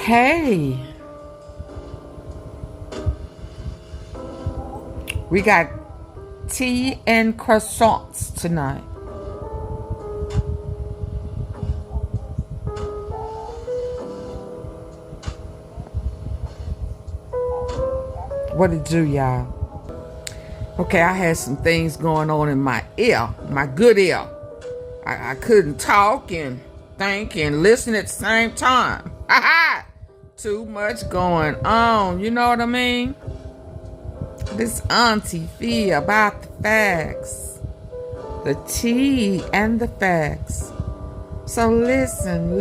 Hey, we got tea and croissants tonight. What it do, y'all? Okay, I had some things going on in my ear, my good ear. I couldn't talk and think and listen at the same time. Ha ha! Too much going on, you know what I mean? This auntie feel about the facts. The tea and the facts. So listen.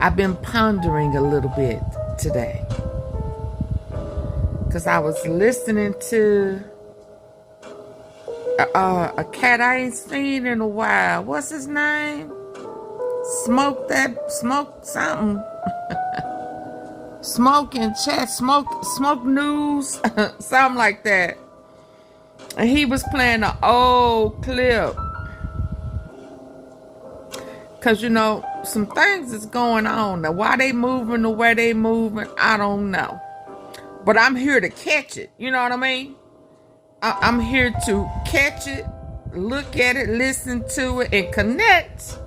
I've been pondering a little bit today. Because I was listening to a cat I ain't seen in a while. What's his name? Smoke something. Smoke news. Something like that. And he was playing an old clip. Because, you know, some things is going on. Now, why they moving the way they moving, I don't know. But I'm here to catch it. You know what I mean? I'm here to catch it, look at it, listen to it, and connect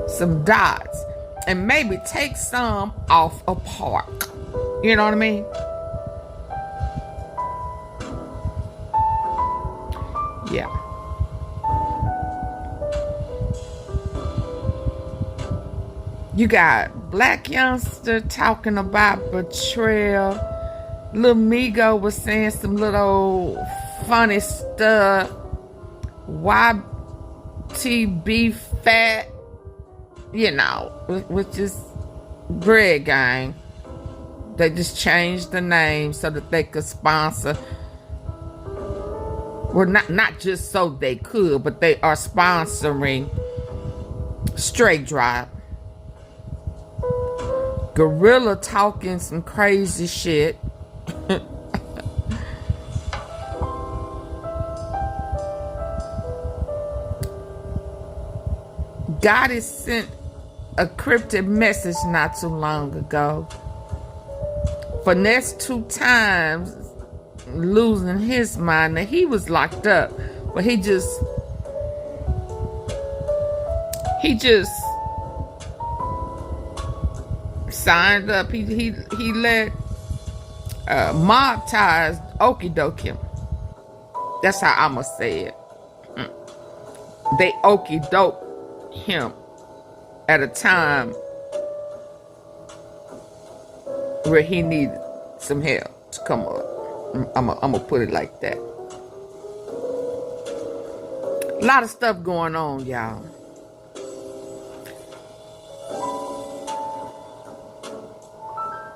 some dots. And maybe take some off a park. You know what I mean? Yeah. You got Black Youngster talking about betrayal. LILMIGO was saying some little funny stuff. YTB fat, you know, which is bread gang. They just changed the name so that they could sponsor. Well, not just so they could, but they are sponsoring STRAIGHTDROP. Gorilla talking some crazy shit. God has sent a cryptic message not too long ago. For next 2 times losing his mind. Now he was locked up, but he just signed up. He let mob ties okie doke him. That's how I'ma say it. They okie doke him at a time where he needed some help to come up. I'm gonna put it like that. A lot of stuff going on, y'all.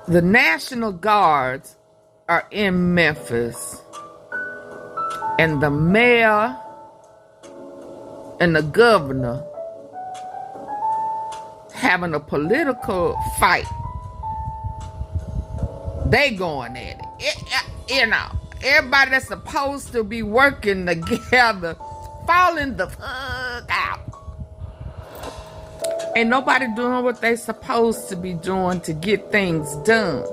The National Guards are in Memphis, and the mayor and the governor having a political fight. They going at it. You know, everybody that's supposed to be working together falling the fuck out. Ain't nobody doing what they supposed to be doing to get things done.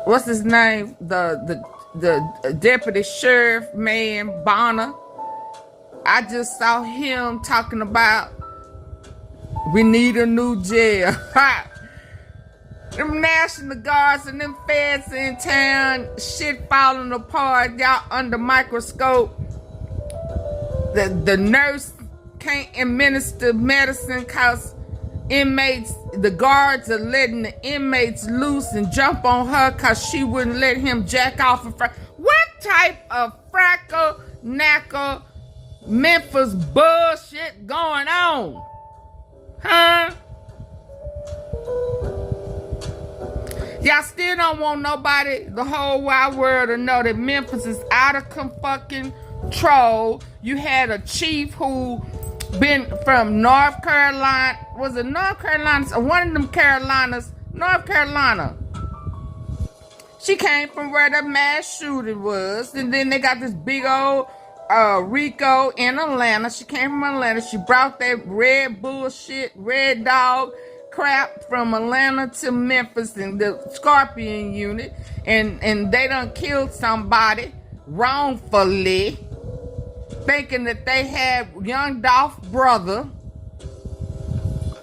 What's his name? The deputy sheriff man, Bonner. I just saw him talking about we need a new jail. Them National Guards and them feds in town, shit falling apart. Y'all under microscope. The nurse can't administer medicine because inmates, the guards are letting the inmates loose and jump on her because she wouldn't let him jack off. What type of frackle, knacker, Memphis bullshit going on? Huh? Y'all still don't want nobody, the whole wide world, to know that Memphis is out of fucking control. You had a chief who been from North Carolina. Was it North Carolina? Or one of them Carolinas. North Carolina. She came from where the mass shooting was. And then they got this big old R.I.C.O in Atlanta. She came from Atlanta. She brought that red bullshit, red dog crap from Atlanta to Memphis in the Scorpion unit. And they done killed somebody wrongfully, thinking that they had Young Dolph brother.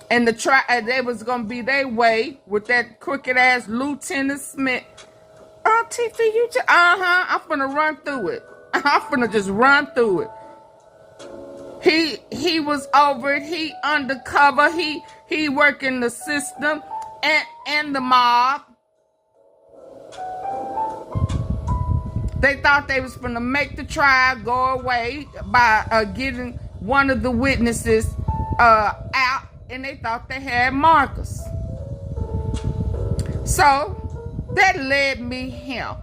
And they was gonna be their way with that crooked ass Lieutenant Smith. Oh, TF, you just, I'm finna run through it. I'm finna just run through it. He was over it. He undercover. He working the system and the mob. They thought they was finna make the trial go away by getting one of the witnesses out, and they thought they had Marcus. So that led me here.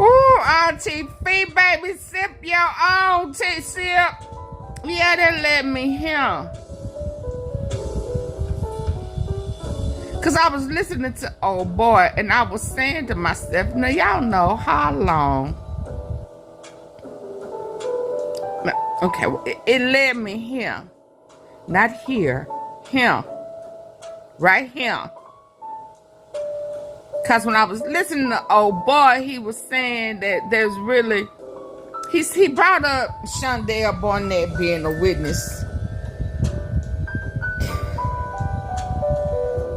Ooh, RTP, baby, sip your own tea, sip. Yeah, that led me here. Because I was listening to old boy, and I was saying to myself, now y'all know how long. Okay, well, it led me here. Not here, here. Right here. Because when I was listening to old boy, he was saying that there's really, he brought up Shondell Barnett being a witness.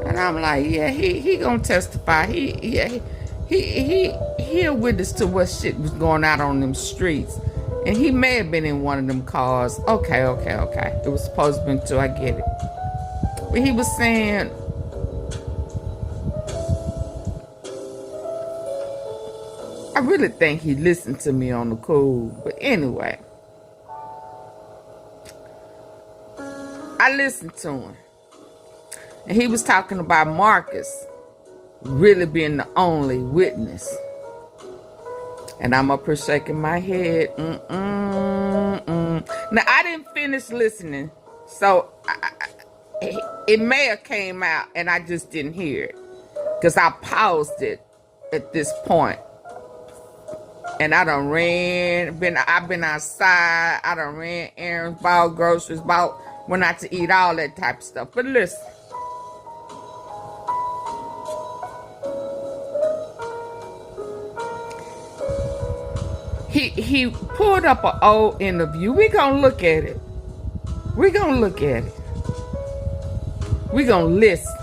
And I'm like, yeah, he gonna testify. He a witness to what shit was going out on them streets. And he may have been in one of them cars. Okay. It was supposed to be two, I get it. But he was saying, I really think he listened to me on the cool. But anyway, I listened to him. And he was talking about Marcus really being the only witness. And I'm up here shaking my head. Now, I didn't finish listening. So, it may have came out and I just didn't hear it. Because I paused it at this point. And I done I've been outside. I done ran errands, bought groceries, went out to eat, all that type of stuff. But listen. He pulled up an old interview. We're going to look at it. We're going to look at it. We're going to listen.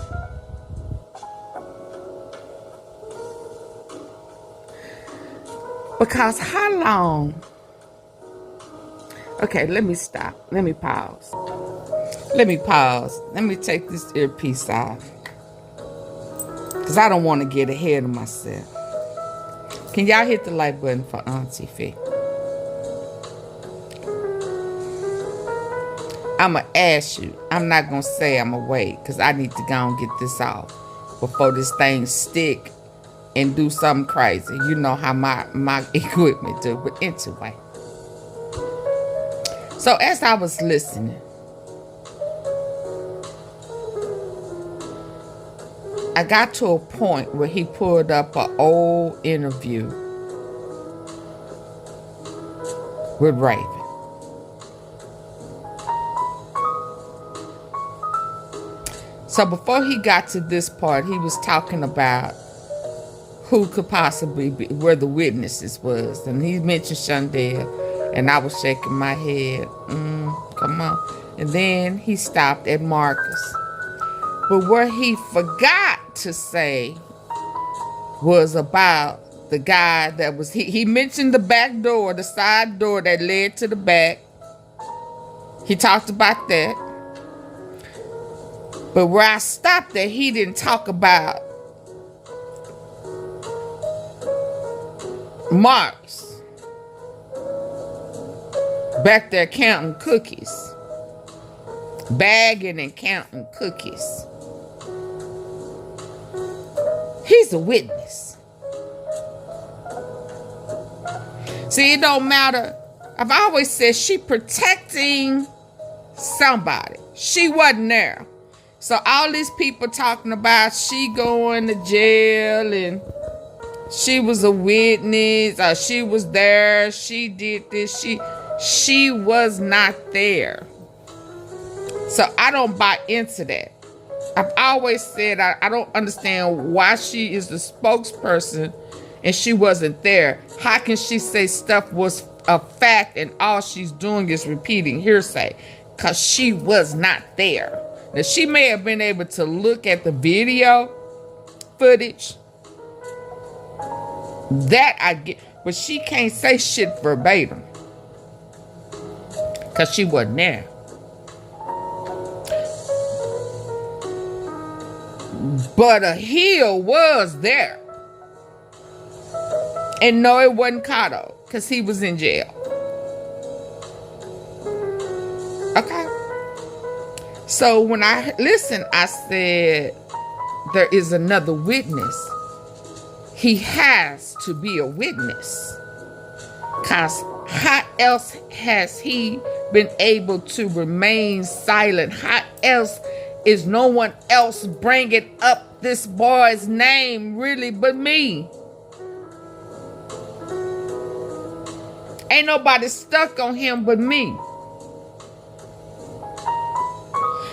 Because how long? Okay, let me stop. Let me pause. Let me take this earpiece off. Because I don't want to get ahead of myself. Can y'all hit the like button for Auntie Fee? I'm going to ask you. I'm not going to say I'm going to wait. Because I need to go and get this off. Before this thing stick and do something crazy. You know how my equipment do. But anyway. So as I was listening, I got to a point where he pulled up an old interview with Raven. So before he got to this part, he was talking about who could possibly be, where the witnesses was. And he mentioned Shondell, and I was shaking my head. Come on. And then he stopped at Marcus. But where he forgot to say was about the guy that was, he mentioned the back door, the side door that led to the back. He talked about that. But where I stopped at, he didn't talk about Marcus back there counting cookies, bagging and counting cookies. He's a witness. See, it don't matter. I've always said she protecting somebody. She wasn't there. So all these people talking about she going to jail and she was a witness, or she was there, she did this, she was not there. So I don't buy into that. I've always said I don't understand why she is the spokesperson and she wasn't there. How can she say stuff was a fact and all she's doing is repeating hearsay? Because she was not there. Now, she may have been able to look at the video footage. That I get. But she can't say shit verbatim. Because she wasn't there. But a heel was there. And no, it wasn't Cotto. Because he was in jail. Okay. So when I listened, I said, there is another witness. He has to be a witness. Because how else has he been able to remain silent? How else is no one else bringing up this boy's name really but me? Ain't nobody stuck on him but me.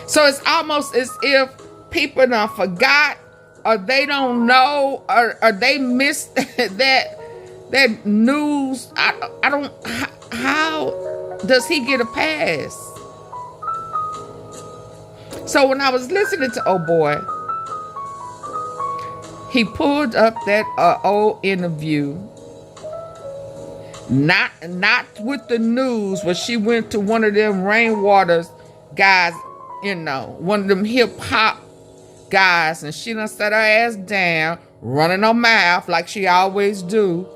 So it's almost as if people done forgot, or they don't know, or they missed that news. I don't. How does he get a pass? So when I was listening to Oh Boy, he pulled up that old interview. Not with the news, but she went to one of them Rainwaters guys, you know, one of them hip hop guys, and she done set her ass down, running her mouth like she always do.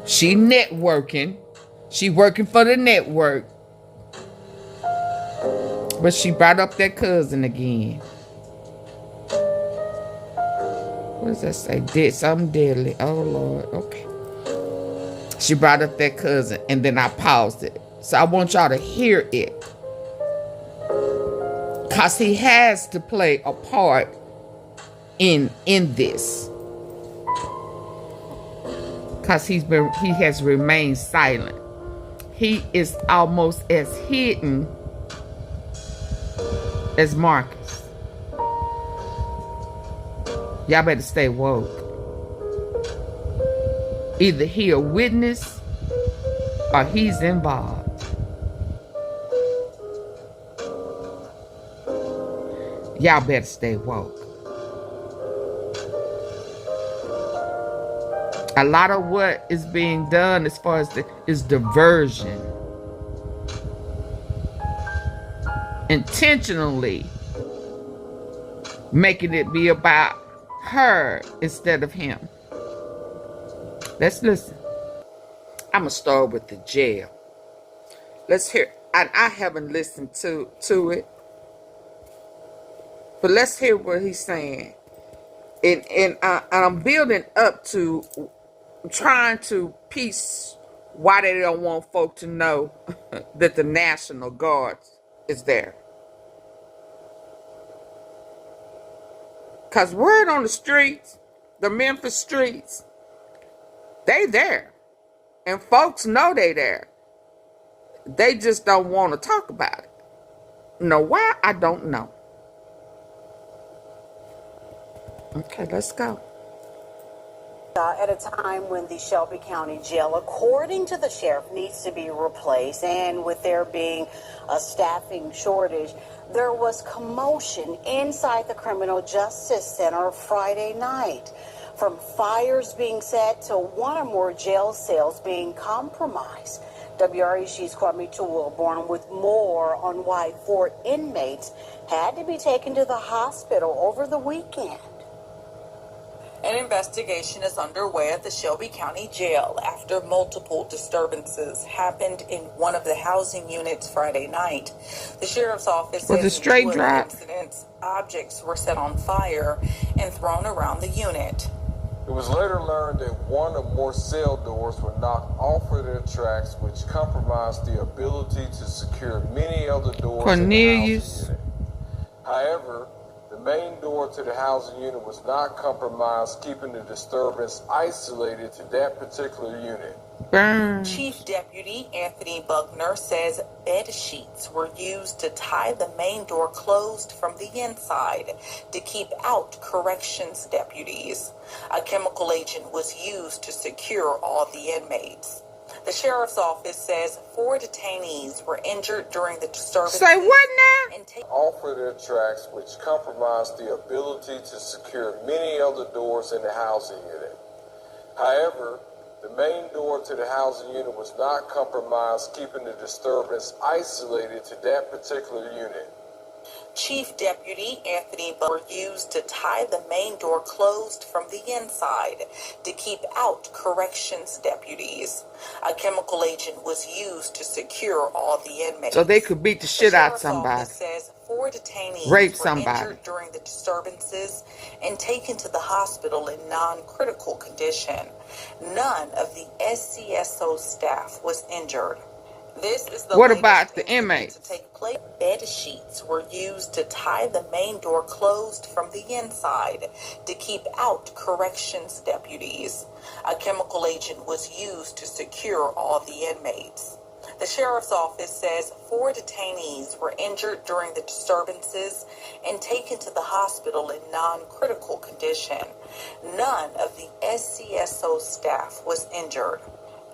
She networking. She working for the network. But she brought up that cousin again. What does that say? Did something deadly. Oh, Lord. Okay. She brought up that cousin, and then I paused it. So I want y'all to hear it. Because he has to play a part in this. Because he has remained silent. He is almost as hidden as Marcus. Y'all better stay woke. Either he a witness or he's involved. Y'all better stay woke. A lot of what is being done as far as is diversion. Intentionally making it be about her instead of him. Let's listen. I'm going to start with the jail. Let's hear. And I haven't listened to it. But let's hear what he's saying. And I'm building up to trying to piece why they don't want folk to know that the National Guard is there. Because word on the streets, the Memphis streets, they there. And folks know they there. They just don't want to talk about it. Know why? I don't know. Okay, let's go. At a time when the Shelby County Jail, according to the sheriff, needs to be replaced, and with there being a staffing shortage, there was commotion inside the Criminal Justice Center Friday night. From fires being set to one or more jail cells being compromised. WREC's Kwame Born with more on why 4 inmates had to be taken to the hospital over the weekend. An investigation is underway at the Shelby County Jail after multiple disturbances happened in one of the housing units Friday night. The sheriff's office says in 2 of the incidents, objects were set on fire and thrown around the unit. It was later learned that one or more cell doors were knocked off of their tracks, which compromised the ability to secure many other doors. Cornelius. However, the main door to the housing unit was not compromised, keeping the disturbance isolated to that particular unit. Burn. Chief Deputy Anthony Buckner says bed sheets were used to tie the main door closed from the inside to keep out corrections deputies. A chemical agent was used to secure all the inmates. The sheriff's office says 4 detainees were injured during the disturbances. Say what now? Off of their tracks, which compromised the ability to secure many other doors in the housing unit. However, the main door to the housing unit was not compromised, keeping the disturbance isolated to that particular unit. Chief Deputy Anthony Buckner used to tie the main door closed from the inside to keep out corrections deputies. A chemical agent was used to secure all the inmates. So they could beat the shit out somebody. Says 4 detainees rape were somebody injured during the disturbances and taken to the hospital in non-critical condition. None of the SCSO staff was injured. This is the what about the inmates? To take place. Bed sheets were used to tie the main door closed from the inside to keep out corrections deputies. A chemical agent was used to secure all the inmates. The sheriff's office says 4 detainees were injured during the disturbances and taken to the hospital in non-critical condition. None of the SCSO staff was injured.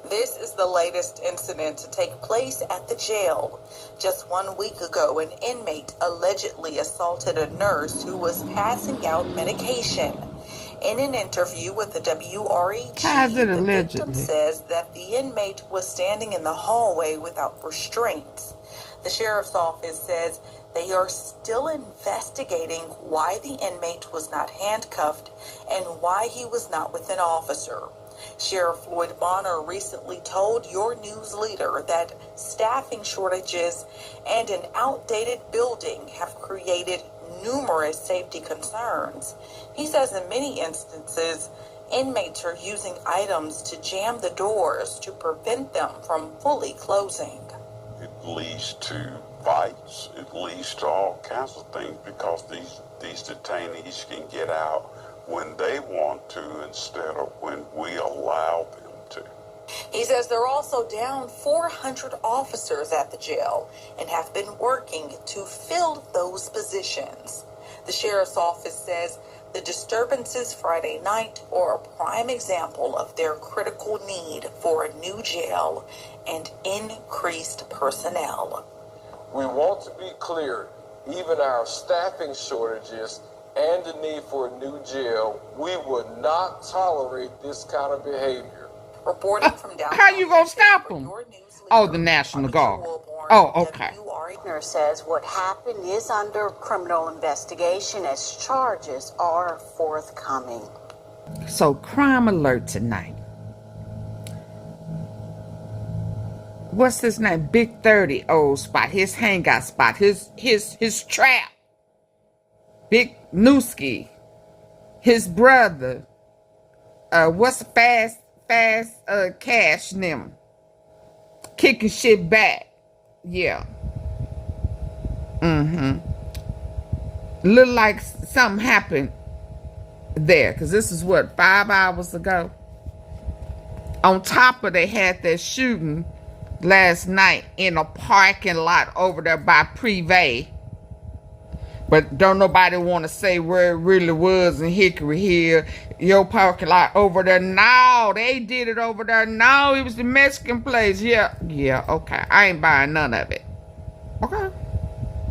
This is the latest incident to take place at the jail. Just 1 week ago, an inmate allegedly assaulted a nurse who was passing out medication. In an interview with the WREG, the victim says that the inmate was standing in the hallway without restraints. The sheriff's office says they are still investigating why the inmate was not handcuffed and why he was not with an officer. Sheriff Floyd Bonner recently told Your News Leader that staffing shortages and an outdated building have created numerous safety concerns. He says in many instances, inmates are using items to jam the doors to prevent them from fully closing. It leads to fights. It leads to all kinds of things because these detainees can get out when they want to instead of when we allow them to. He says they're also down 400 officers at the jail and have been working to fill those positions. The sheriff's office says the disturbances Friday night are a prime example of their critical need for a new jail and increased personnel. We want to be clear, even our staffing shortages and the need for a new jail, we would not tolerate this kind of behavior. Reporting from downtown. How you gonna stop them? Oh, the National Guard. Oh, okay. Buckner says what happened is under criminal investigation as charges are forthcoming. So, crime alert tonight. What's his name? Big 30 old spot, his hangout spot, his trap. Big Newski, his brother, what's fast cash and them kicking shit back. Yeah. Look like something happened there, because this is what, 5 hours ago. On top of they had that shooting last night in a parking lot over there by Privé. But don't nobody want to say where it really was in Hickory Hill. Your parking lot over there. No, they did it over there. No, it was the Mexican place. Yeah, okay. I ain't buying none of it. Okay.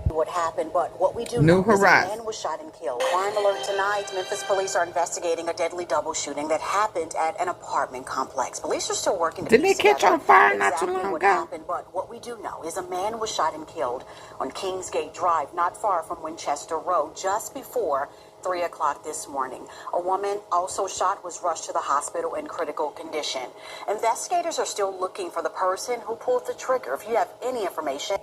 What happened, but what we do New know is a Horizon. man was shot and killed. Crime alert tonight. Memphis police are investigating a deadly double shooting that happened at an apartment complex. Police are still working to Didn't they piece catch together on fire not exactly too long what ago? happened, but what we do know is a man was shot and killed on Kingsgate Drive, not far from Winchester Road, just before 3 o'clock this morning. A woman also shot was rushed to the hospital in critical condition. Investigators are still looking for the person who pulled the trigger. If you have any information.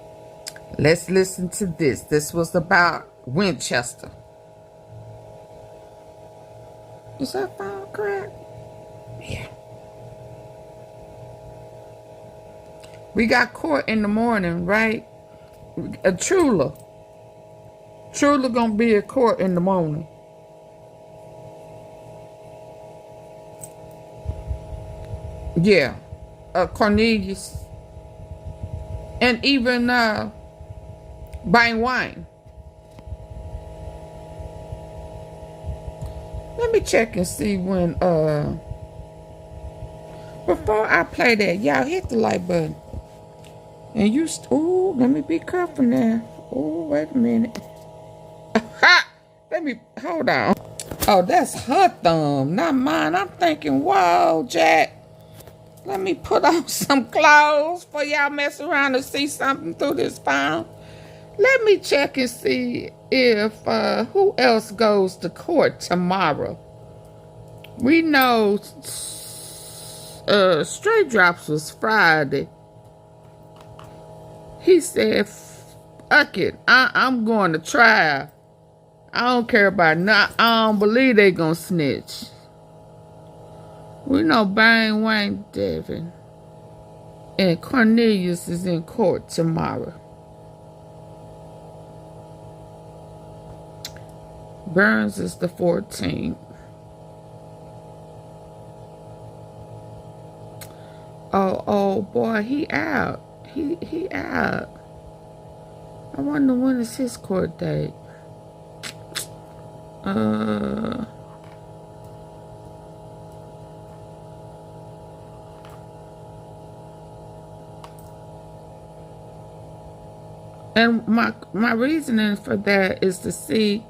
Let's listen to this. This was about Winchester. Is that phone correct? Yeah. We got court in the morning, right? A Trula. Truly gonna be at court in the morning. Yeah. Cornelius. And even Bang Wayne. Let me check and see when before I play that, y'all hit the like button. And you ooh, let me be careful now. Ooh, wait a minute. Ha! Let me hold on. Oh, that's her thumb, not mine. I'm thinking, whoa, Jack. Let me put on some clothes for y'all mess around and see something through this phone. Let me check and see if who else goes to court tomorrow. We know Straight Drops was Friday. He said, fuck it, I'm going to trial. I don't care about nothing. I don't believe they gonna snitch. We know Bang Wayne Devin and Cornelius is in court tomorrow. Burns is the 14th. Oh boy, he out. He out. I wonder when is his court date. And my reasoning for that is to see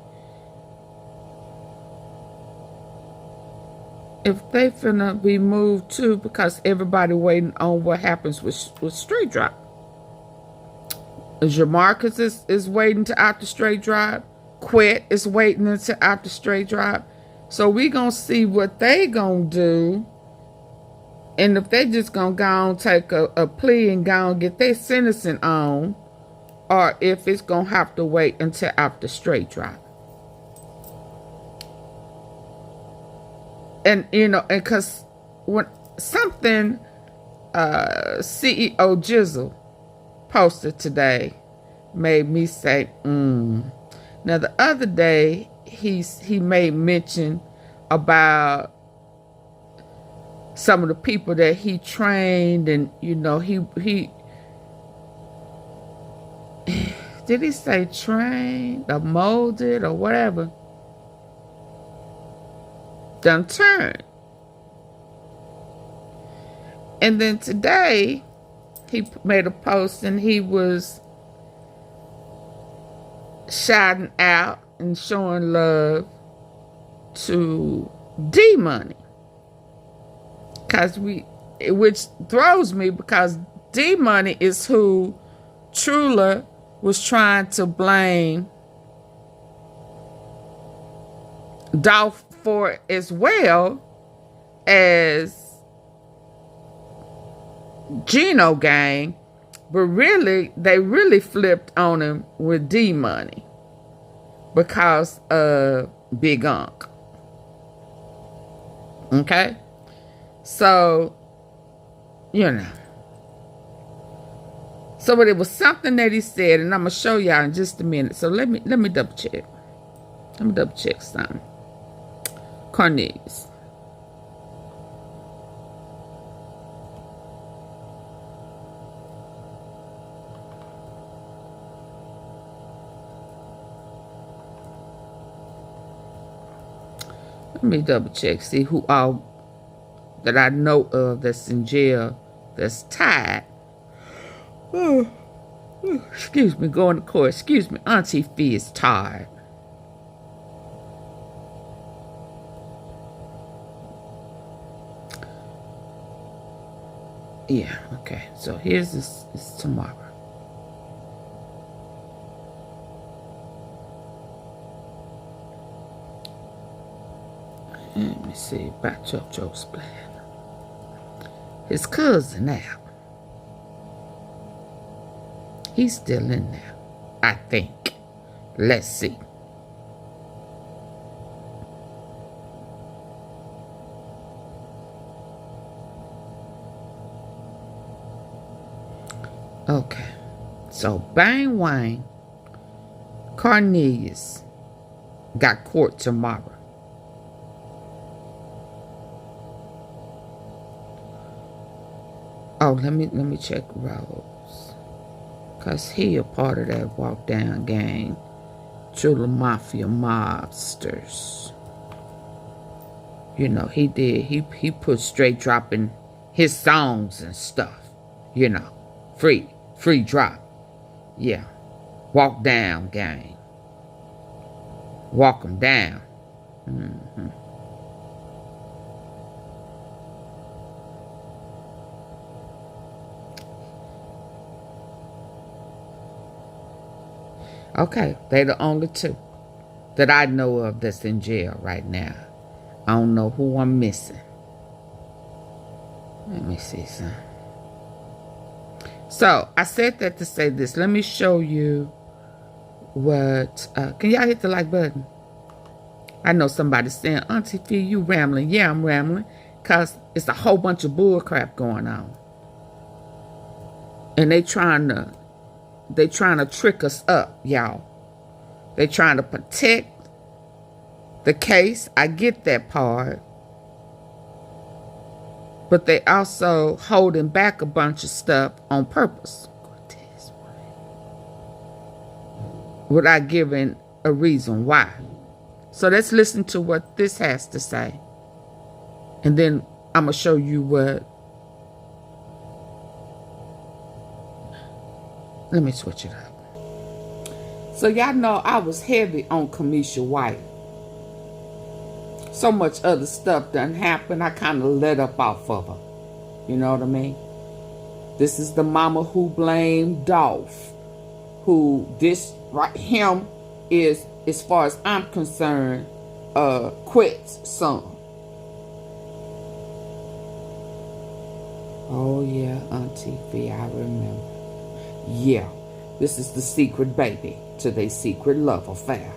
if they finna be moved too, because everybody waiting on what happens with Straight Drop. Jamarcus is waiting to out the Straight Drop. Quet is waiting until after Straight Drop. So we gonna see what they gonna do. And if they just gonna go on take a plea and go and get their sentencing on, or if it's gonna have to wait until after Straight Drop. And you know, and cause when something CEOJIZZLE posted today made me say, Now the other day he made mention about some of the people that he trained, and you know he did he say trained or molded or whatever? Done turned. And then today he made a post and he was shouting out and showing love to D Money. Which throws me, because D Money is who Trula was trying to blame Dolph for, as well as Gino Gang, but really they really flipped on him with D Money because of Big Unc. Okay, so you know. So, but it was something that he said, and I'm gonna show y'all in just a minute. So let me double check. Let me double check something. Cornelius. Let me double check, see who all that I know of that's in jail that's tied. Oh, excuse me, going to court. Excuse me, Auntie Fee is tired. Yeah, okay. So here's this tomorrow. Let me see about JoJo's plan. His cousin now. He's still in there, I think. Let's see. Okay. So Bang Wayne, Cornelius got court tomorrow. Oh, let me check Rose, cause he a part of that walk down gang, Chula Mafia mobsters. You know, he did. He put straight dropping his songs and stuff. You know, free drop. Yeah, walk down gang. Walk them down. Okay, they the only two that I know of that's in jail right now. I don't know who I'm missing. Let me see some. So, I said that to say this. Let me show you what... can y'all hit the like button? I know somebody's saying, Auntie Fee, you rambling. Yeah, I'm rambling. Because it's a whole bunch of bull crap going on. And they trying to trick us up, y'all. They trying to protect the case. I get that part. But they also holding back a bunch of stuff on purpose. Without giving a reason why. So let's listen to what this has to say. And then I'm going to show you what. Let me switch it up. So y'all know I was heavy on Kamisha White. So much other stuff done happened, I kind of let up off of her. You know what I mean? This is the mama who blamed Dolph. Who this, right, him is, as far as I'm concerned, Quette's son. Oh yeah, Auntie V, I remember. Yeah, this is the secret baby to their secret love affair.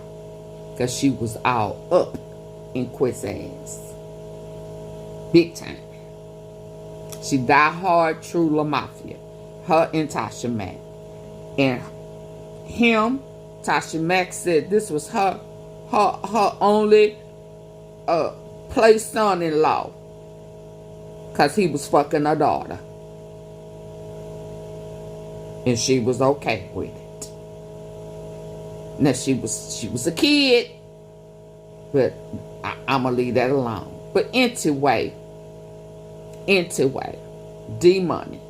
Because she was all up in Quette's ass. Big time. She died hard, true La Mafia. Her and Tasha Mack. And him, Tasha Mack said this was her only play son-in-law. Because he was fucking her daughter. And she was okay with it. Now she was a kid. But I'm going to leave that alone. But anyway, D-Money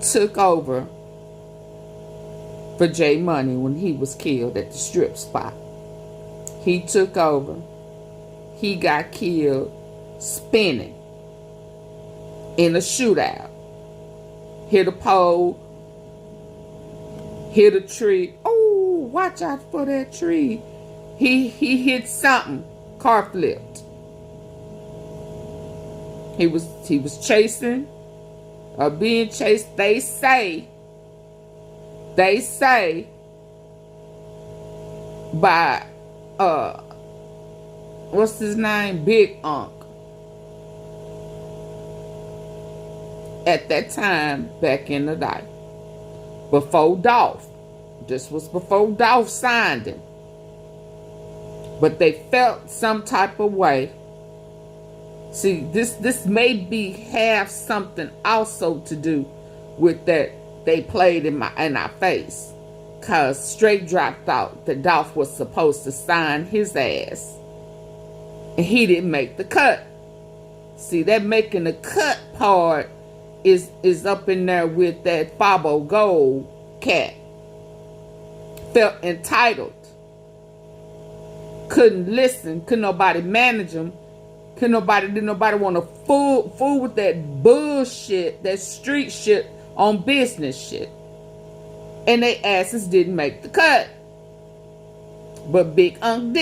took over for J Money when he was killed at the strip spot. He took over. He got killed spinning in a shootout. Hit a pole. Hit a tree. Oh, watch out for that tree. He hit something. Car flipped. He was chasing or being chased. They say by what's his name? Big Unc. At that time, back in the day. Before Dolph. This was before Dolph signed him. But they felt some type of way. See, this may have something also to do with that they played in our face. Cause Straight Drop thought that Dolph was supposed to sign his ass. And he didn't make the cut. See, that making the cut part is up in there with that Fabo Gold cat. Felt entitled. Couldn't listen. Couldn't nobody manage him. Didn't nobody want to fool with that bullshit, that street shit on business shit. And they asses didn't make the cut. But Big Unc did.